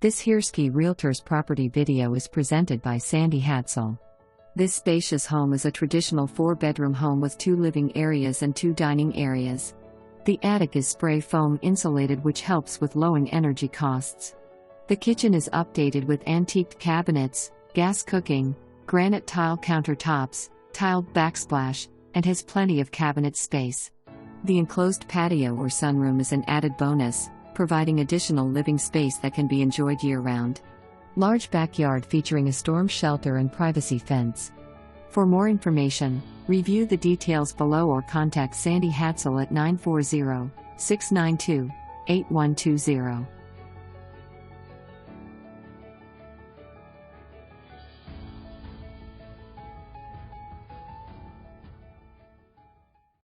This Hirschi Realtors property video is presented by Sandie Hadsell. This spacious home is a traditional 4-bedroom home with 2 living areas and 2 dining areas. The attic is spray foam insulated, which helps with lowering energy costs. The kitchen is updated with antiqued cabinets, gas cooking, granite tile countertops, tiled backsplash, and has plenty of cabinet space. The enclosed patio or sunroom is an added bonus, providing additional living space that can be enjoyed year-round. Large backyard featuring a storm shelter and privacy fence. For more information, review the details below or contact Sandie Hadsell at 940-692-8120.